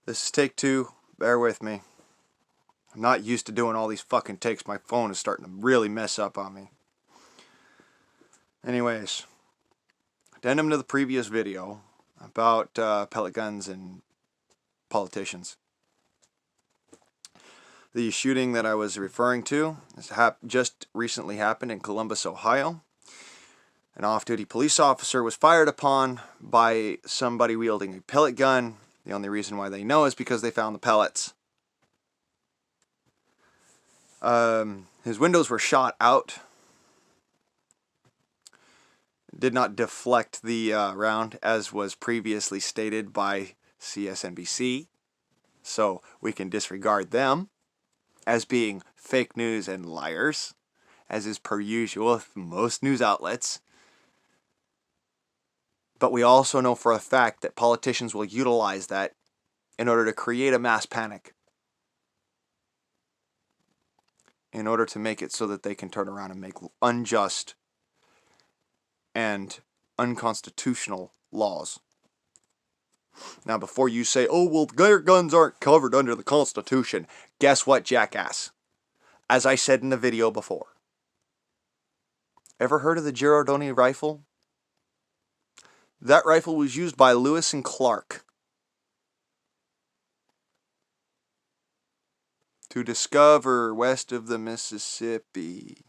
This is take two. Bear with me. I'm not used to doing all these fucking takes. My phone is starting to really mess up on me. Anyways, addendum to the previous video about pellet guns and politicians. The shooting that I was referring to just recently happened in Columbus, Ohio. An off-duty police officer was fired upon by somebody wielding a pellet gun. The only reason why they know is because they found the pellets. His windows were shot out. Did not deflect the round, as was previously stated by CSNBC. So we can disregard them as being fake news and liars, as is per usual with most news outlets. But we also know for a fact that politicians will utilize that in order to create a mass panic, in order to make it so that they can turn around and make unjust and unconstitutional laws. Now, before you say, oh, well, their guns aren't covered under the Constitution, guess what, jackass? As I said in the video before, ever heard of the Girardoni rifle? That rifle was used by Lewis and Clark to discover west of the Mississippi.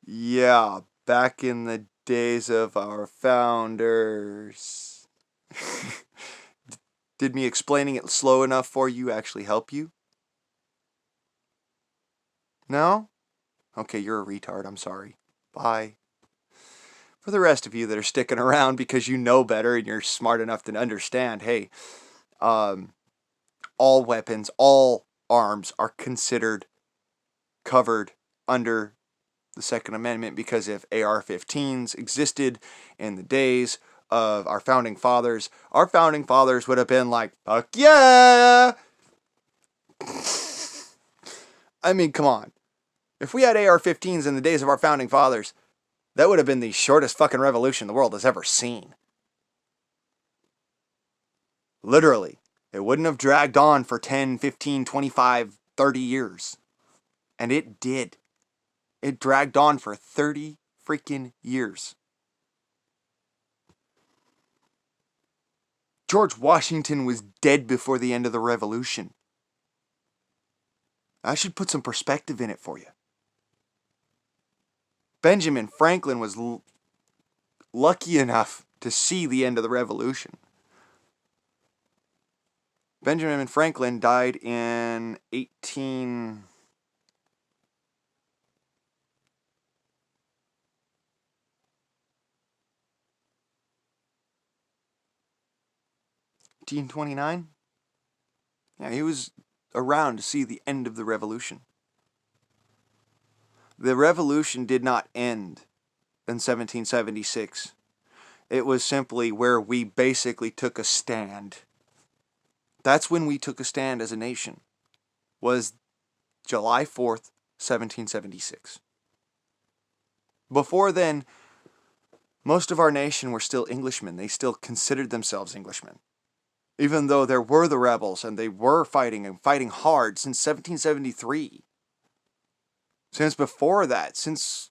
Yeah, back in the days of our founders. Did me explaining it slow enough for you actually help you? No? Okay, you're a retard. I'm sorry. Bye. For the rest of you that are sticking around because you know better and you're smart enough to understand, hey, all weapons, all arms are considered covered under the Second Amendment, because if AR-15s existed in the days of our founding fathers would have been like, fuck yeah! I mean, come on. If we had AR-15s in the days of our founding fathers, that would have been the shortest fucking revolution the world has ever seen. Literally. It wouldn't have dragged on for 10, 15, 25, 30 years. And it did. It dragged on for 30 freaking years. George Washington was dead before the end of the revolution. I should put some perspective in it for you. Benjamin Franklin was lucky enough to see the end of the revolution. Benjamin Franklin died in 1829? Yeah, he was around to see the end of the revolution. The revolution did not end in 1776. It was simply where we basically took a stand. That's when we took a stand as a nation, was July 4th, 1776. Before then, most of our nation were still Englishmen. They still considered themselves Englishmen. Even though there were the rebels and they were fighting and fighting hard since 1773. Since before that, since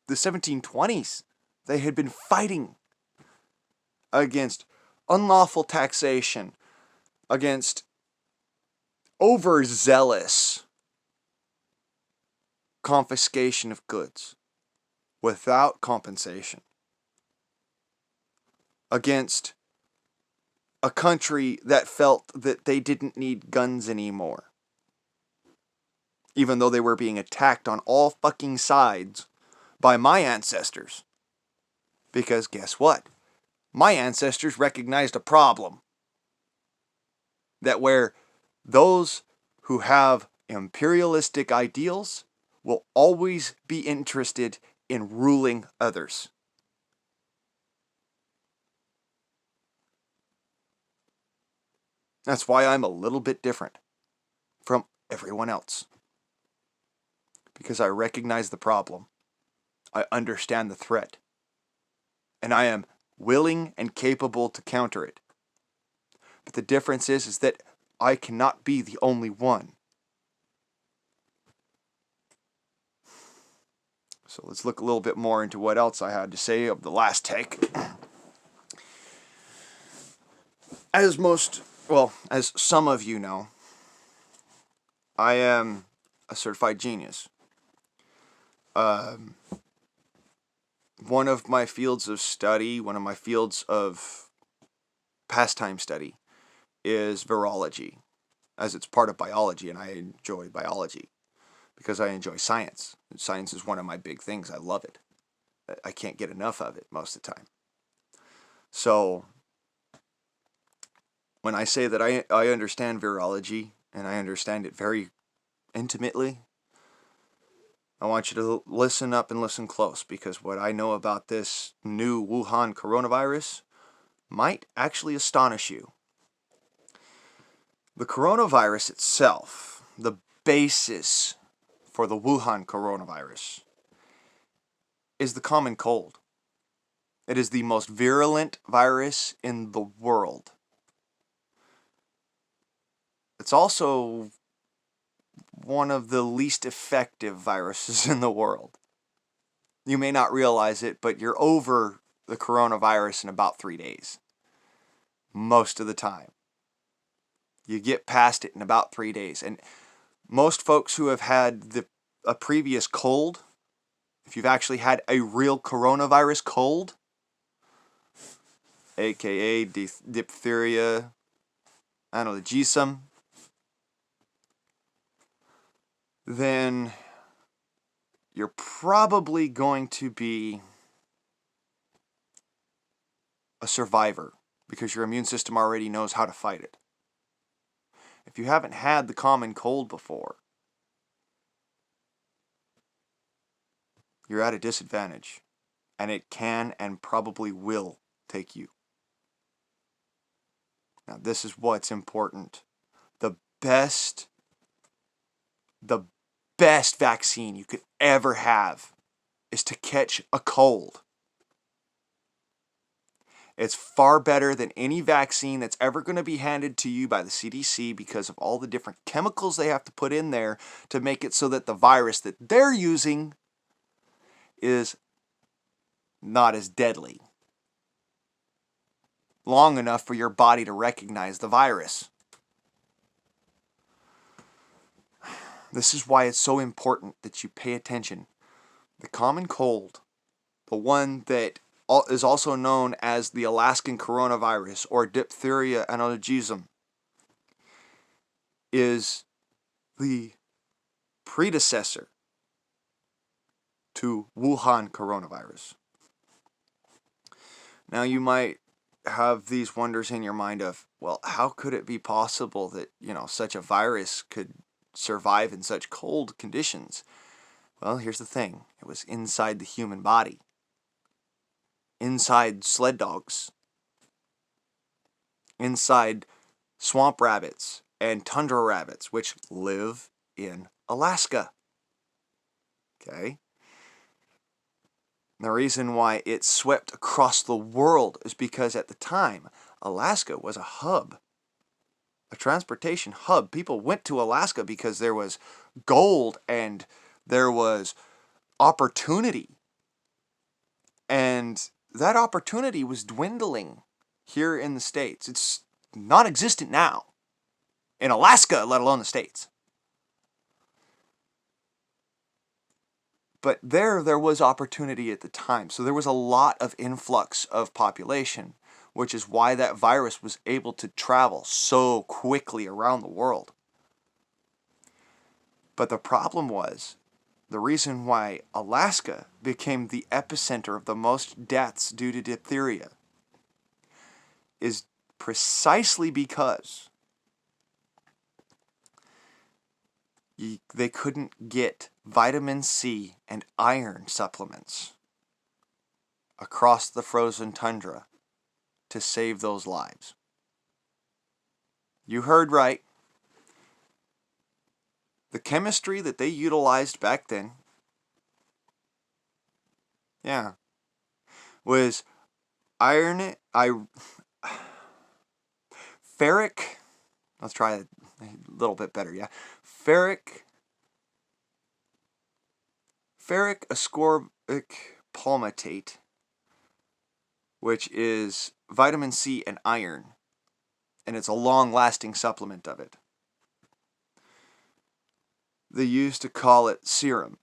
the 1720s, they had been fighting against unlawful taxation, against overzealous confiscation of goods without compensation, against a country that felt that they didn't need guns anymore, even though they were being attacked on all fucking sides by my ancestors. Because guess what? My ancestors recognized a problem. That where those who have imperialistic ideals will always be interested in ruling others. That's why I'm a little bit different from everyone else. Because I recognize the problem. I understand the threat. And I am willing and capable to counter it. But the difference is that I cannot be the only one. So let's look a little bit more into what else I had to say of the last take. As some of you know, I am a certified genius. One of my fields of study, one of my fields of pastime study is virology, as it's part of biology, and I enjoy biology because I enjoy science. Science is one of my big things. I love it. I can't get enough of it most of the time. So when I say that I understand virology, and I understand it very intimately, I want you to listen up and listen close, because what I know about this new Wuhan coronavirus might actually astonish you. The coronavirus itself, the basis for the Wuhan coronavirus, is the common cold. It is the most virulent virus in the world. It's also one of the least effective viruses in the world. You may not realize it, but you're over the coronavirus in about 3 days. Most of the time. You get past it in about 3 days. And most folks who have had a previous cold, if you've actually had a real coronavirus cold, aka diphtheria, addendum, then you're probably going to be a survivor, because your immune system already knows how to fight it. If you haven't had the common cold before, you're at a disadvantage, and it can and probably will take you. Now, this is what's important. The best vaccine you could ever have is to catch a cold. It's far better than any vaccine that's ever going to be handed to you by the CDC, because of all the different chemicals they have to put in there to make it so that the virus that they're using is not as deadly. Long enough for your body to recognize the virus. This is why it's so important that you pay attention. The common cold, the one that is also known as the Alaskan coronavirus or diphtheria addendum, is the predecessor to Wuhan coronavirus. Now you might have these wonders in your mind of, well, how could it be possible that, such a virus could survive in such cold conditions? Well, here's the thing. It was inside the human body. Inside sled dogs. Inside swamp rabbits and tundra rabbits, which live in Alaska. Okay? The reason why it swept across the world is because at the time, Alaska was a hub. A transportation hub. People went to Alaska because there was gold and there was opportunity. And that opportunity was dwindling here in the States. It's non-existent now. In Alaska, let alone the States. But there was opportunity at the time. So there was a lot of influx of population, which is why that virus was able to travel so quickly around the world. But the problem was, the reason why Alaska became the epicenter of the most deaths due to diphtheria is precisely because they couldn't get vitamin C and iron supplements across the frozen tundra to save those lives. You heard right. The chemistry that they utilized back then, was Ferric, let's try it a little bit better, yeah. Ferric ascorbic palmitate, which is vitamin C and iron, and it's a long-lasting supplement of it. They used to call it serum.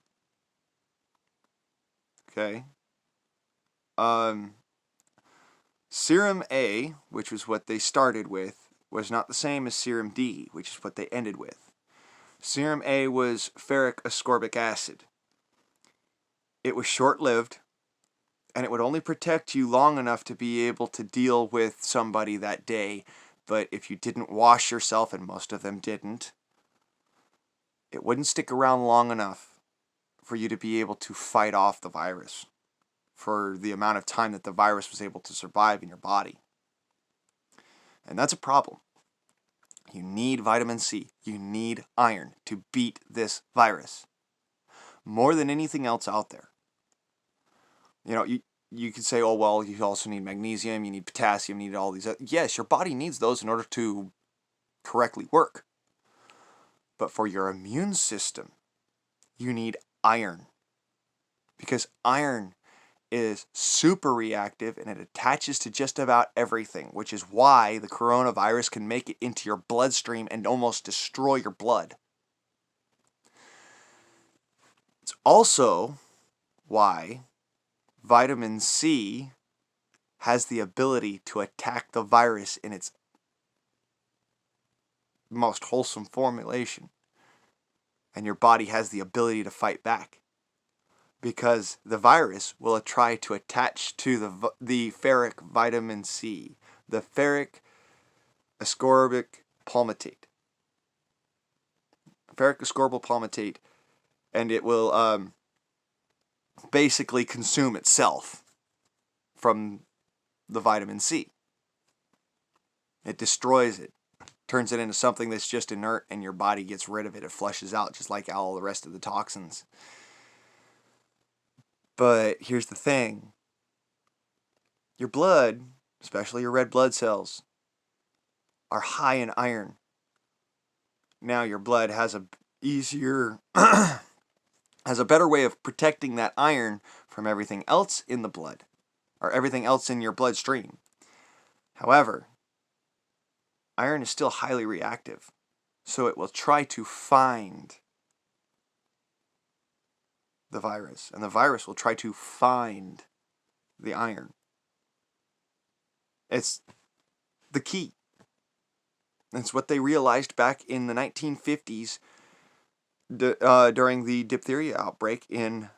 Okay. Serum A, which was what they started with, was not the same as serum D, which is what they ended with. Serum A was ferric ascorbic acid. It was short-lived, and it would only protect you long enough to be able to deal with somebody that day. But if you didn't wash yourself, and most of them didn't, it wouldn't stick around long enough for you to be able to fight off the virus for the amount of time that the virus was able to survive in your body. And that's a problem. You need vitamin C. You need iron to beat this virus. More than anything else out there. You know, you could say, oh, well, you also need magnesium, you need potassium, you need all these. Yes, your body needs those in order to correctly work. But for your immune system, you need iron. Because iron is super reactive and it attaches to just about everything, which is why the coronavirus can make it into your bloodstream and almost destroy your blood. It's also why vitamin C has the ability to attack the virus in its most wholesome formulation, and your body has the ability to fight back. Because the virus will try to attach to the ferric vitamin C, the ferric ascorbic palmitate. Ferric ascorbic palmitate, and it will basically consume itself from the vitamin C. It destroys it, turns it into something that's just inert, and your body gets rid of it. It flushes out just like all the rest of the toxins. But here's the thing. Your blood, especially your red blood cells, are high in iron. Now your blood has a better way of protecting that iron from everything else in the blood, or everything else in your bloodstream. However, iron is still highly reactive, so it will try to find the virus, and the virus will try to find the iron. It's the key. It's what they realized back in the 1950s during the diphtheria outbreak in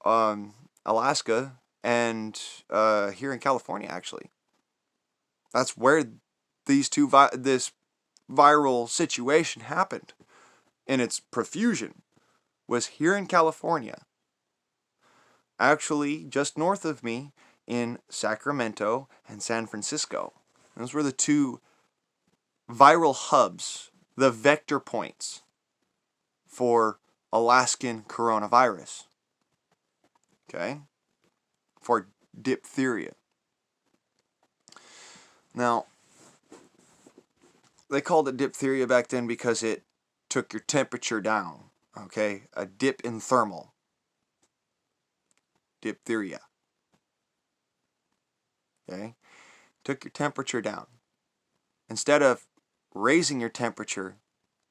Alaska and here in California, actually. That's where this viral situation happened in its profusion, was here in California. Actually, just north of me in Sacramento and San Francisco. Those were the two viral hubs, the vector points for Alaskan coronavirus. Okay? For diphtheria. Now, they called it diphtheria back then because it took your temperature down. Okay? A dip in thermal. Diphtheria. Okay? Took your temperature down. Instead of raising your temperature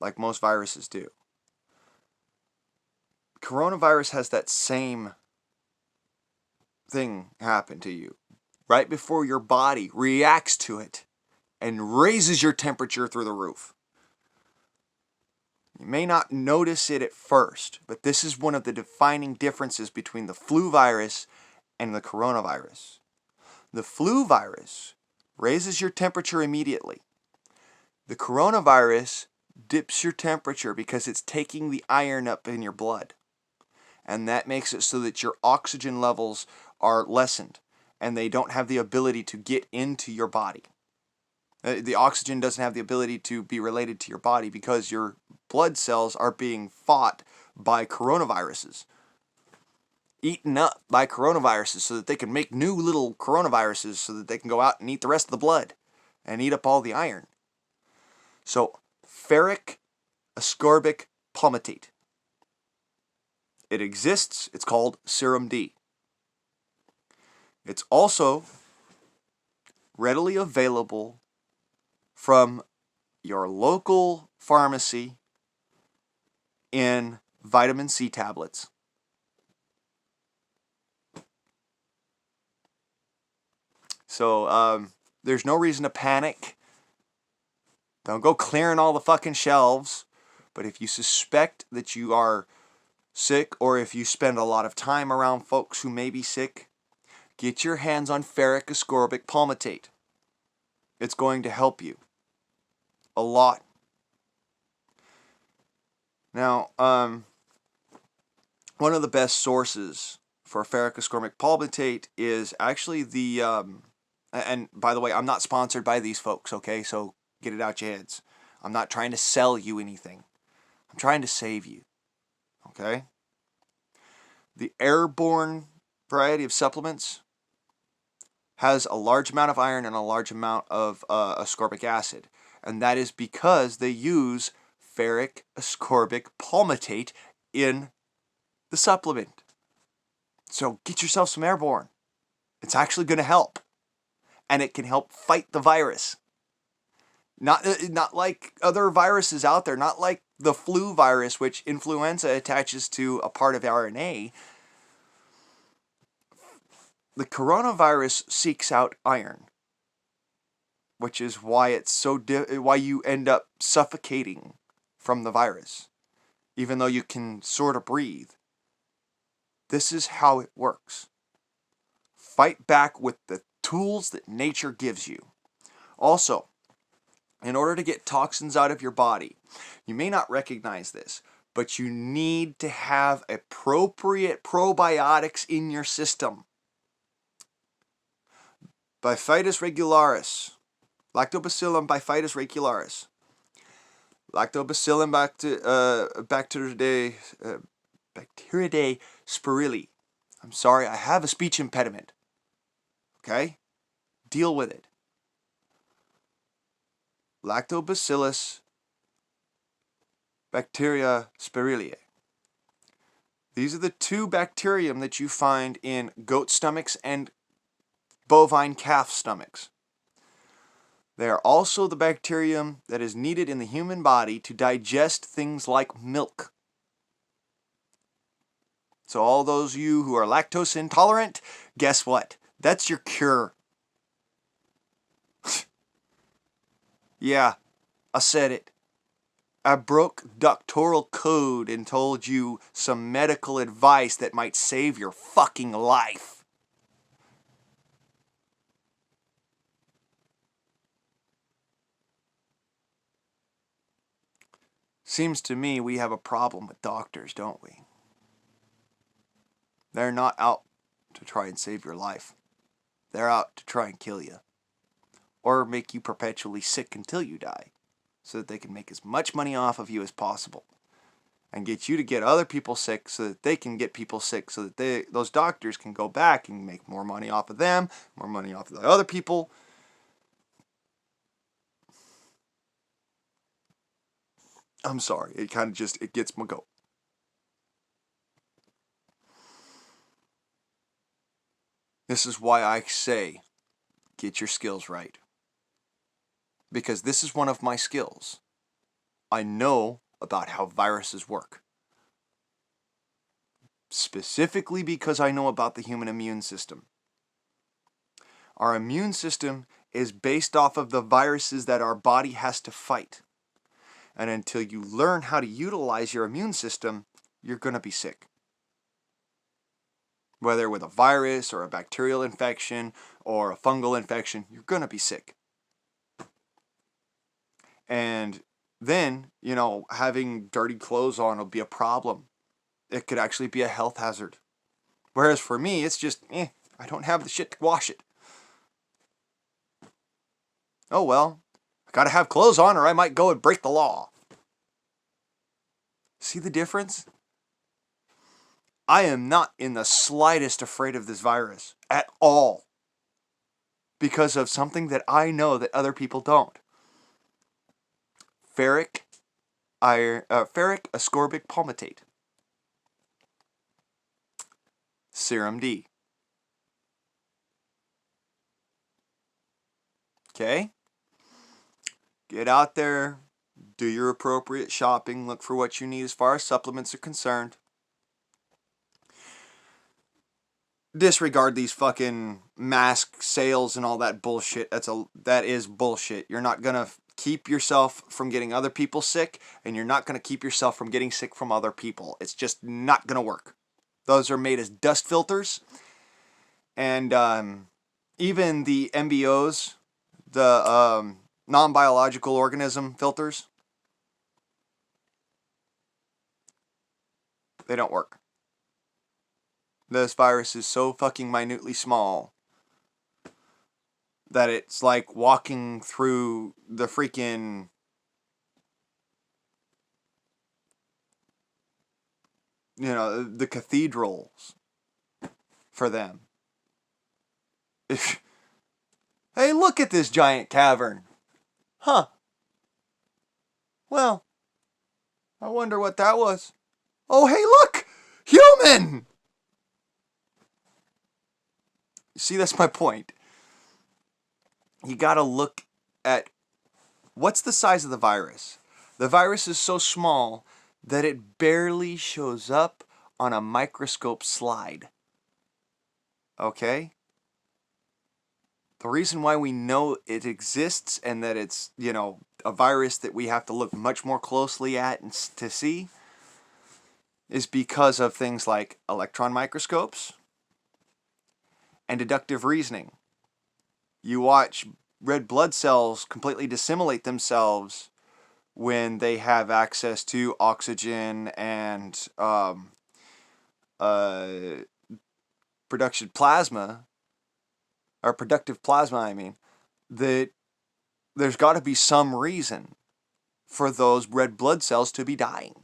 like most viruses do. Coronavirus has that same thing happen to you. Right before your body reacts to it and raises your temperature through the roof. You may not notice it at first, but this is one of the defining differences between the flu virus and the coronavirus. The flu virus raises your temperature immediately. The coronavirus dips your temperature because it's taking the iron up in your blood. And that makes it so that your oxygen levels are lessened and they don't have the ability to get into your body. The oxygen doesn't have the ability to be related to your body because your blood cells are being fought by coronaviruses. eaten up by coronaviruses so that they can make new little coronaviruses so that they can go out and eat the rest of the blood and eat up all the iron. So, ferric ascorbic palmitate. It exists. It's called Serum D. It's also readily available from your local pharmacy in vitamin C tablets. So there's no reason to panic. Don't go clearing all the fucking shelves. But if you suspect that you are sick, or if you spend a lot of time around folks who may be sick, get your hands on ferric ascorbic palmitate. It's going to help you a lot. Now, one of the best sources for ferric ascorbic palmitate is actually the, and by the way, I'm not sponsored by these folks, okay? So get it out your heads. I'm not trying to sell you anything. I'm trying to save you, okay? The airborne variety of supplements has a large amount of iron and a large amount of ascorbic acid. And that is because they use ferric ascorbic palmitate in the supplement. So get yourself some airborne. It's actually going to help. And it can help fight the virus. Not like other viruses out there, not like the flu virus, which influenza attaches to a part of RNA. The coronavirus seeks out iron, which is why it's so why you end up suffocating from the virus, even though you can sort of breathe. This is how it works. Fight back with the tools that nature gives you. Also, in order to get toxins out of your body, you may not recognize this, but you need to have appropriate probiotics in your system. Bifidus regularis, Lactobacillus bifidus regularis, Lactobacillus Bacteridae spirili. I'm sorry, I have a speech impediment. Okay? Deal with it. Lactobacillus bacteria spiriliae. These are the two bacterium that you find in goat stomachs and bovine calf stomachs. They are also the bacterium that is needed in the human body to digest things like milk. So all those of you who are lactose intolerant, guess what? That's your cure. Yeah, I said it. I broke doctoral code and told you some medical advice that might save your fucking life. Seems to me we have a problem with doctors, don't we? They're not out to try and save your life. They're out to try and kill you. Or make you perpetually sick until you die, so that they can make as much money off of you as possible. And get you to get other people sick so that they can get people sick, so that those doctors can go back and make more money off of them, more money off of the other people. I'm sorry, it kind of just, it gets my goat. This is why I say, get your skills right. Because this is one of my skills. I know about how viruses work. Specifically because I know about the human immune system. Our immune system is based off of the viruses that our body has to fight. And until you learn how to utilize your immune system, you're going to be sick. Whether with a virus or a bacterial infection or a fungal infection, you're going to be sick. And then, having dirty clothes on will be a problem. It could actually be a health hazard. Whereas for me, it's just, I don't have the shit to wash it. Oh well, I gotta have clothes on or I might go and break the law. See the difference? I am not in the slightest afraid of this virus at all, because of something that I know that other people don't. Ferric ascorbic palmitate. Serum D. Okay? Get out there, do your appropriate shopping, look for what you need as far as supplements are concerned. Disregard these fucking mask sales and all that bullshit. That is bullshit. You're not gonna keep yourself from getting other people sick, and you're not gonna keep yourself from getting sick from other people. It's just not gonna work. Those are made as dust filters, and even the MBOs, the non-biological organism filters, they don't work. This virus is so fucking minutely small that it's like walking through the freaking the cathedrals for them. Hey, look at this giant cavern. Huh. Well, I wonder what that was. Oh, hey, look! Human! See, that's my point. You gotta look at what's the size of the virus. The virus is so small that it barely shows up on a microscope slide. Okay? The reason why we know it exists and that it's, a virus that we have to look much more closely at and to see is because of things like electron microscopes and deductive reasoning. You watch red blood cells completely dissimulate themselves when they have access to oxygen and productive plasma, that there's got to be some reason for those red blood cells to be dying.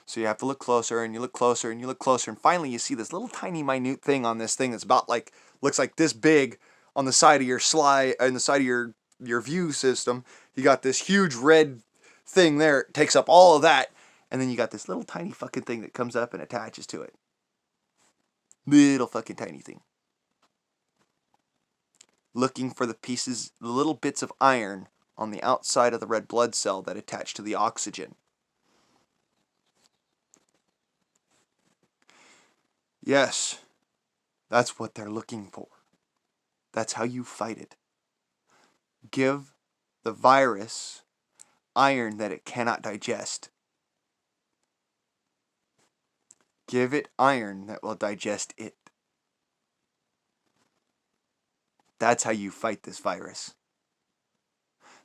So you have to look closer, and you look closer, and you look closer, and finally you see this little tiny minute thing on this thing that's about looks like this big on the side of your slide, on the side of your view system. You got this huge red thing there, it takes up all of that, and then you got this little tiny fucking thing that comes up and attaches to it. Little fucking tiny thing. Looking for the little bits of iron on the outside of the red blood cell that attach to the oxygen. Yes, that's what they're looking for. That's how you fight it. Give the virus iron that it cannot digest. Give it iron that will digest it. That's how you fight this virus.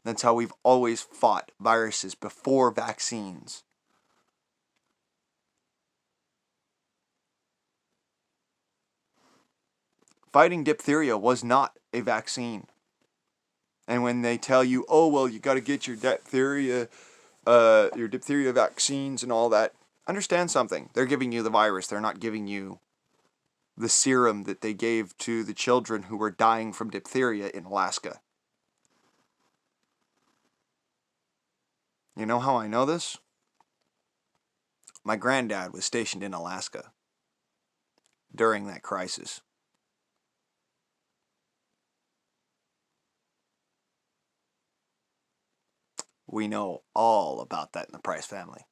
That's how we've always fought viruses before vaccines. Fighting diphtheria was not a vaccine. And when they tell you, oh, well, you got to get your diphtheria vaccines and all that, understand something. They're giving you the virus. They're not giving you the serum that they gave to the children who were dying from diphtheria in Alaska. You know how I know this? My granddad was stationed in Alaska during that crisis. We know all about that in the Price family.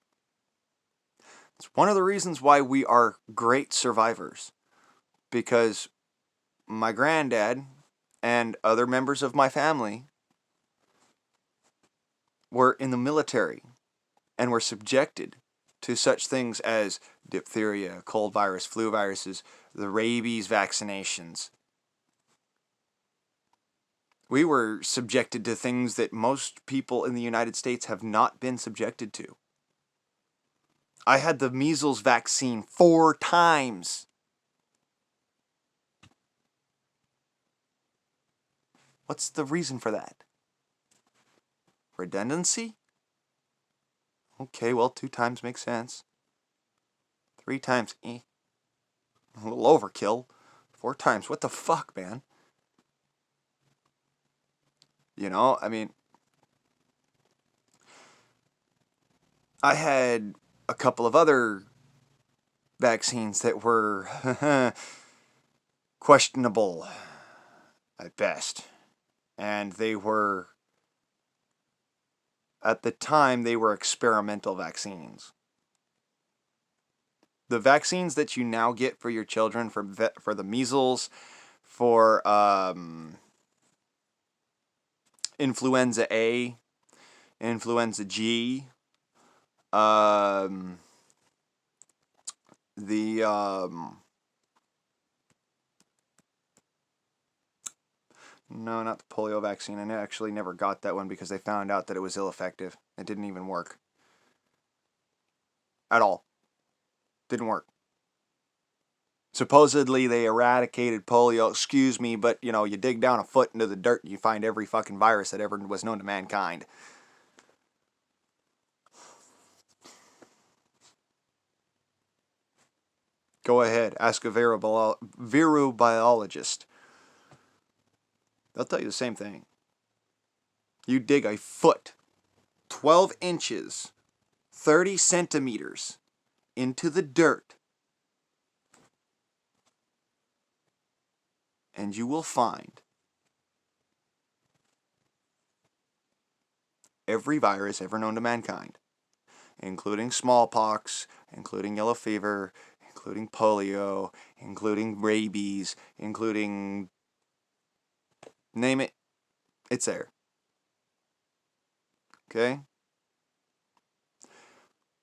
It's one of the reasons why we are great survivors. Because my granddad and other members of my family were in the military and were subjected to such things as diphtheria, cold virus, flu viruses, the rabies vaccinations. We were subjected to things that most people in the United States have not been subjected to. I had the measles vaccine 4 times. What's the reason for that? Redundancy? Okay, well, 2 times makes sense. 3 times, a little overkill. 4 times, what the fuck, man? You know, I mean, I had a couple of other vaccines that were questionable at best. And they were, at the time, they were experimental vaccines. The vaccines that you now get for your children for the measles, for influenza A, influenza G, the no, not the polio vaccine. I actually never got that one because they found out that it was ineffective. It didn't even work at all. Didn't work. Supposedly they eradicated polio. Excuse me, but you know, you dig down a foot into the dirt and you find every fucking virus that ever was known to mankind. Go ahead, ask a virubiologist. They'll tell you the same thing. You dig a foot, 12 inches, 30 centimeters into the dirt, and you will find every virus ever known to mankind, including smallpox, including yellow fever, including polio, including rabies, including, name it, it's there. Okay?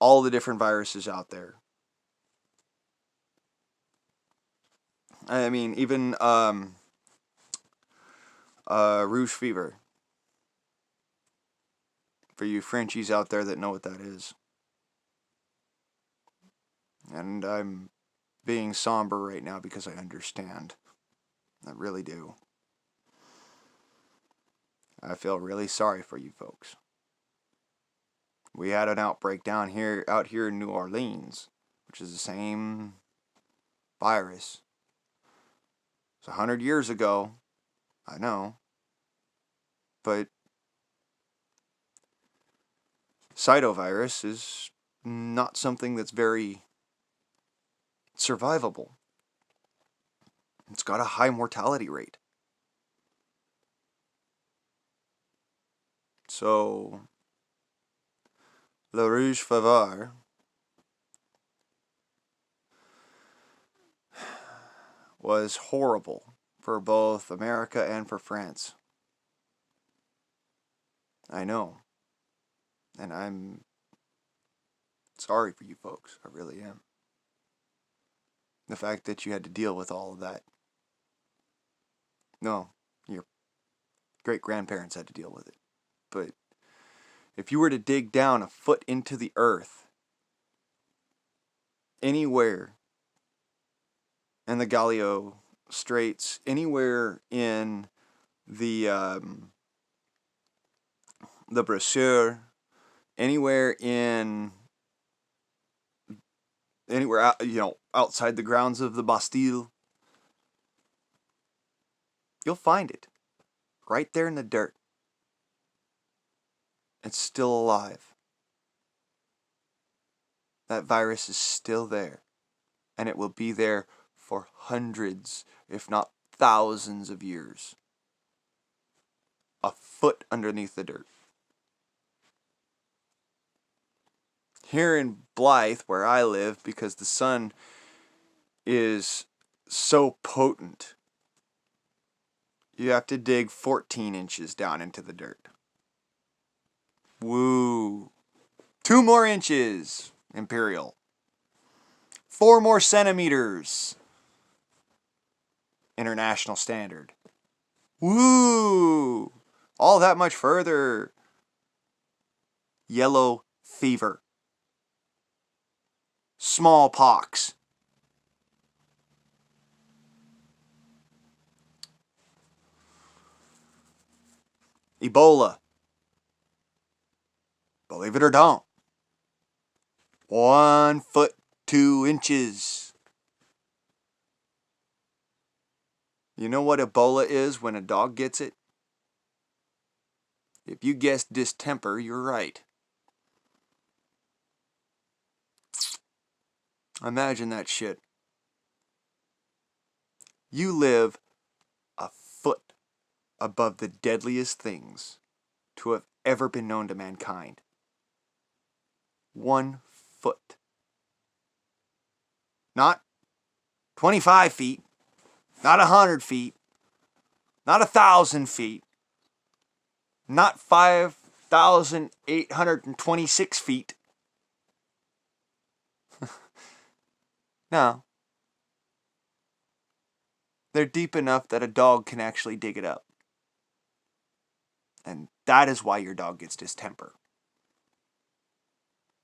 All the different viruses out there. I mean, even rouge fever. For you Frenchies out there that know what that is. And I'm being somber right now because I understand. I really do. I feel really sorry for you folks. We had an outbreak out here in New Orleans, which is the same virus. It's 100 years ago, I know, but cytovirus is not something that's very survivable. It's got a high mortality rate. So, the rouge fever was horrible for both America and for France. I know. And I'm sorry for you folks. I really am. The fact that you had to deal with all of that. No, your great-grandparents had to deal with it. But if you were to dig down a foot into the earth, anywhere in the Gallio Straits, anywhere in the Brasseur, anywhere outside the grounds of the Bastille, you'll find it right there in the dirt. It's still alive. That virus is still there, and it will be there for hundreds, if not thousands of years. A foot underneath the dirt. Here in Blythe, where I live, because the sun is so potent, you have to dig 14 inches down into the dirt. Woo. 2 more inches, Imperial. 4 more centimeters, International Standard. Woo. All that much further. Yellow fever. Smallpox. Ebola. Believe it or don't. 1 foot 2 inches. You know what Ebola is when a dog gets it? If you guessed distemper, you're right. Imagine that shit. You live a foot above the deadliest things to have ever been known to mankind. 1 foot. Not 25 feet, not 100 feet, not 1,000 feet, not 5,826 feet. No. They're deep enough that a dog can actually dig it up. And that is why your dog gets distemper.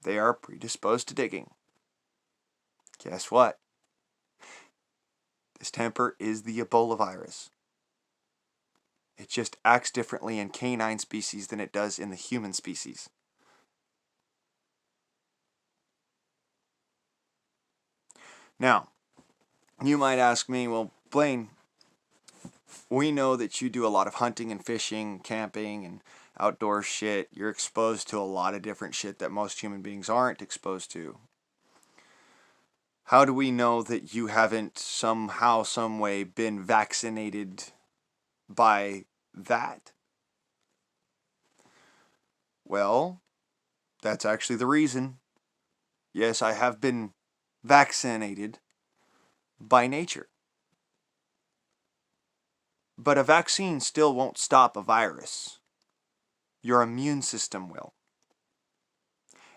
They are predisposed to digging. Guess what? Distemper is the Ebola virus. It just acts differently in canine species than it does in the human species. Now, you might ask me, well, Blaine, we know that you do a lot of hunting and fishing, camping, and outdoor shit. You're exposed to a lot of different shit that most human beings aren't exposed to. How do we know that you haven't somehow, some way been vaccinated by that? Well, that's actually the reason. Yes, I have been vaccinated by nature. But a vaccine still won't stop a virus. Your immune system will.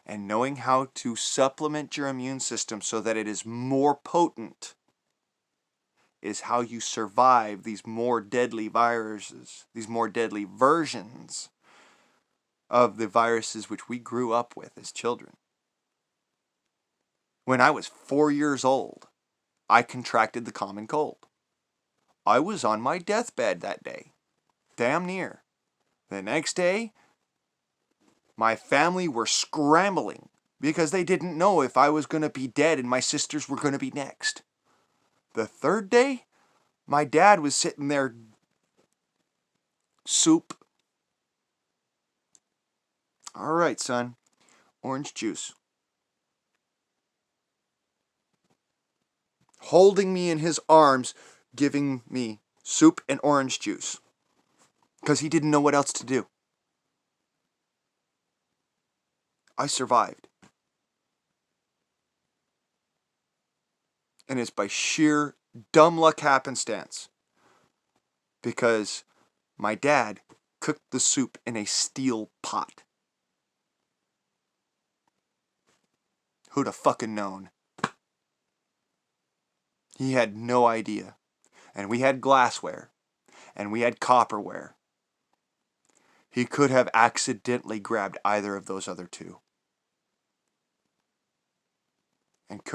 And knowing how to supplement your immune system so that it is more potent is how you survive these more deadly viruses, these more deadly versions of the viruses which we grew up with as children. When I was 4 years old, I contracted the common cold. I was on my deathbed that day. Damn near. The next day, my family were scrambling because they didn't know if I was going to be dead and my sisters were going to be next. The third day, my dad was sitting there, soup. All right, son, orange juice. Holding me in his arms, giving me soup and orange juice because he didn't know what else to do. I survived. And it's by sheer dumb luck happenstance because my dad cooked the soup in a steel pot. Who'd have fucking known? He had no idea. And we had glassware. And we had copperware. He could have accidentally grabbed either of those other two and cooked